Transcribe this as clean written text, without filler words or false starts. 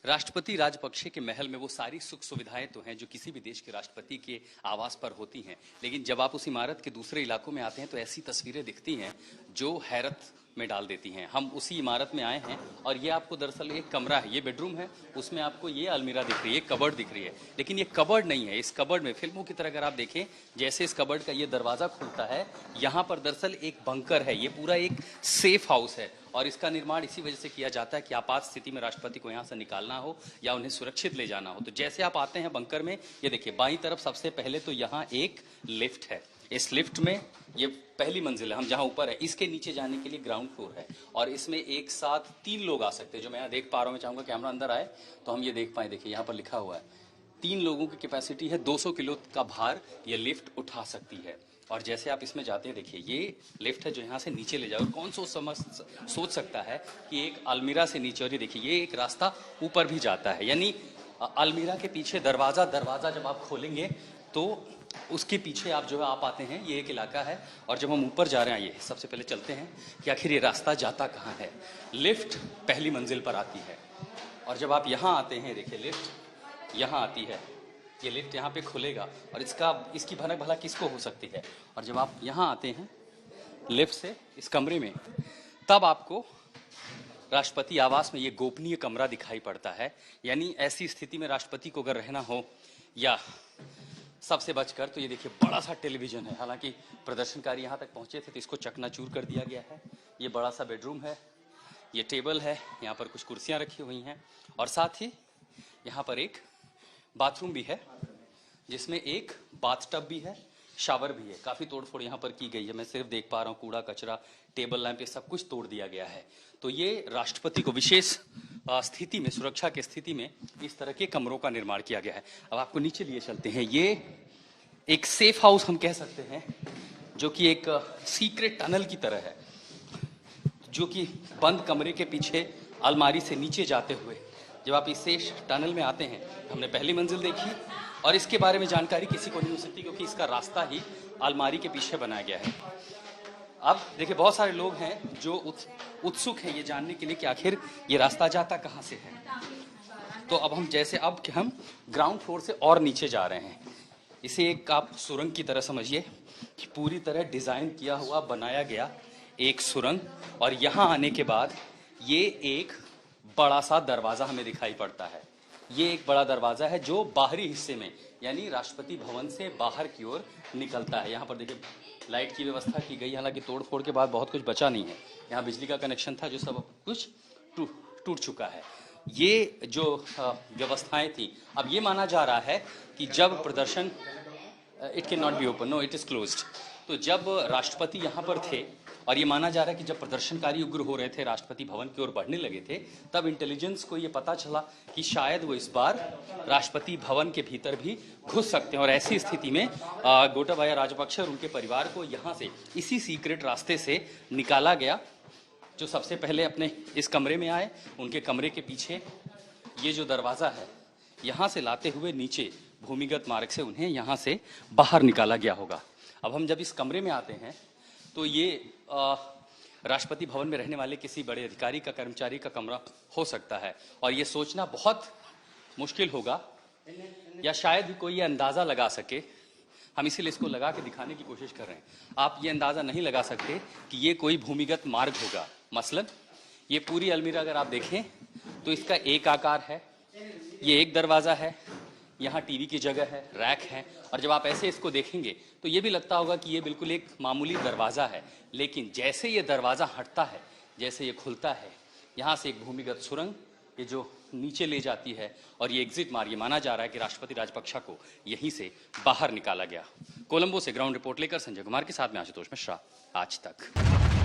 राष्ट्रपति राजपक्षे के महल में वो सारी सुख सुविधाएं तो हैं जो किसी भी देश के राष्ट्रपति के आवास पर होती हैं, लेकिन जब आप उस इमारत के दूसरे इलाकों में आते हैं तो ऐसी तस्वीरें दिखती हैं जो हैरत में डाल देती हैं। हम उसी इमारत में आए हैं और ये आपको दरअसल एक कमरा है, ये बेडरूम है, उसमें आपको ये अलमीरा दिख रही है, कबर्ड दिख रही है, लेकिन ये कबर्ड नहीं है। इस कबर्ड में फिल्मों की तरह अगर आप देखें, जैसे इस कबर्ड का ये दरवाजा खुलता है, यहाँ पर दरअसल एक बंकर है, ये पूरा एक सेफ हाउस है और इसका निर्माण इसी वजह से किया जाता है कि आपात स्थिति में राष्ट्रपति को यहाँ से निकालना हो या उन्हें सुरक्षित ले जाना हो। तो जैसे आप आते हैं बंकर में, ये देखिए बाईं तरफ सबसे पहले तो यहाँ एक लिफ्ट है। इस लिफ्ट में ये पहली मंजिल है, हम जहाँ ऊपर है, इसके नीचे जाने के लिए ग्राउंड फ्लोर है और इसमें एक साथ 3 लोग आ सकते हैं। जो मैं यहाँ देख पा रहा हूँ, मैं चाहूँगा कैमरा अंदर आए तो हम ये देख पाए। देखिए यहाँ पर लिखा हुआ है 3 लोगों की कैपेसिटी है, 200 किलो का भार ये लिफ्ट उठा सकती है। और जैसे आप इसमें जाते हैं, देखिए ये लिफ्ट है जो यहाँ से नीचे ले जाओ। कौन सोच सकता है कि एक अलमीरा से नीचे, और ये देखिए ये एक रास्ता ऊपर भी जाता है, यानी अलमीरा के पीछे दरवाजा जब आप खोलेंगे तो उसके पीछे आप जो है आप आते हैं, ये एक इलाका है। और जब हम ऊपर जा रहे हैं, ये सबसे पहले चलते हैं कि आखिर ये रास्ता जाता कहाँ है। लिफ्ट पहली मंजिल पर आती है और जब आप यहाँ आते हैं, देखिए लिफ्ट यहाँ आती है, ये लिफ्ट यहाँ पे खुलेगा और इसकी भनक भला किसको हो सकती है। और जब आप यहाँ आते हैं लिफ्ट से इस कमरे में, तब आपको राष्ट्रपति आवास में ये गोपनीय कमरा दिखाई पड़ता है। यानी ऐसी स्थिति में राष्ट्रपति को अगर रहना हो या सबसे बचकर, तो ये देखिए बड़ा सा टेलीविजन है। हालांकि प्रदर्शनकारी यहाँ तक पहुँचे थे तो इसको चकनाचूर कर दिया गया है। ये बड़ा सा बेडरूम है, ये टेबल है, यहाँ पर कुछ कुर्सियाँ रखी हुई हैं और साथ ही यहाँ पर एक बाथरूम भी है जिसमें एक बाथटब भी है, शावर भी है। काफ़ी तोड़फोड़ यहाँ पर की गई है, मैं सिर्फ देख पा रहा हूँ कूड़ा कचरा, टेबल लैंप, ये सब कुछ तोड़ दिया गया है। तो ये राष्ट्रपति को विशेष स्थिति में, सुरक्षा की स्थिति में इस तरह के कमरों का निर्माण किया गया है। अब आपको नीचे लिए चलते हैं। ये एक सेफ हाउस हम कह सकते हैं, जो कि एक सीक्रेट टनल की तरह है, जो कि बंद कमरे के पीछे अलमारी से नीचे जाते हुए जब आप इस टनल में आते हैं, हमने पहली मंजिल देखी और इसके बारे में जानकारी किसी को नहीं हो सकती क्योंकि इसका रास्ता ही अलमारी के पीछे बनाया गया है। अब देखिए बहुत सारे लोग हैं जो उत्सुक हैं ये जानने के लिए कि आखिर ये रास्ता जाता कहाँ से है। तो अब हम ग्राउंड फ्लोर से और नीचे जा रहे हैं। इसे एक आप सुरंग की तरह समझिए कि पूरी तरह डिज़ाइन किया हुआ, बनाया गया एक सुरंग। और यहाँ आने के बाद ये एक बड़ा सा दरवाज़ा हमें दिखाई पड़ता है। ये एक बड़ा दरवाज़ा है जो बाहरी हिस्से में, यानी राष्ट्रपति भवन से बाहर की ओर निकलता है। यहाँ पर देखिए लाइट की व्यवस्था की गई, हालांकि तोड़फोड़ के बाद बहुत कुछ बचा नहीं है। यहाँ बिजली का कनेक्शन था जो सब कुछ टूट चुका है। ये जो व्यवस्थाएं थी, अब ये माना जा रहा है कि जब प्रदर्शन, it can not be open, no it is closed. तो जब राष्ट्रपति यहाँ पर थे और ये माना जा रहा है कि जब प्रदर्शनकारी उग्र हो रहे थे, राष्ट्रपति भवन की ओर बढ़ने लगे थे, तब इंटेलिजेंस को ये पता चला कि शायद वो इस बार राष्ट्रपति भवन के भीतर भी घुस सकते हैं। और ऐसी स्थिति में गोटाबाया राजपक्षे और उनके परिवार को यहाँ से इसी सीक्रेट रास्ते से निकाला गया। जो सबसे पहले अपने इस कमरे में आए, उनके कमरे के पीछे ये जो दरवाज़ा है, यहाँ से लाते हुए नीचे भूमिगत मार्ग से उन्हें यहाँ से बाहर निकाला गया होगा। अब हम जब इस कमरे में आते हैं तो ये राष्ट्रपति भवन में रहने वाले किसी बड़े अधिकारी का, कर्मचारी का कमरा हो सकता है और ये सोचना बहुत मुश्किल होगा या शायद ही कोई ये अंदाज़ा लगा सके। हम इसीलिए इसको लगा के दिखाने की कोशिश कर रहे हैं। आप ये अंदाज़ा नहीं लगा सकते कि ये कोई भूमिगत मार्ग होगा। मसलन ये पूरी अलमीरा अगर आप देखें तो इसका एक आकार है, ये एक दरवाज़ा है, यहाँ टीवी की जगह है, रैक है, और जब आप ऐसे इसको देखेंगे तो ये भी लगता होगा कि ये बिल्कुल एक मामूली दरवाज़ा है। लेकिन जैसे ये दरवाज़ा हटता है, जैसे ये खुलता है, यहाँ से एक भूमिगत सुरंग ये जो नीचे ले जाती है और ये एग्जिट मार्ग, ये माना जा रहा है कि राष्ट्रपति राजपक्षा को यहीं से बाहर निकाला गया। कोलंबो से ग्राउंड रिपोर्ट लेकर संजय कुमार के साथ में आशुतोष मिश्रा, आज तक।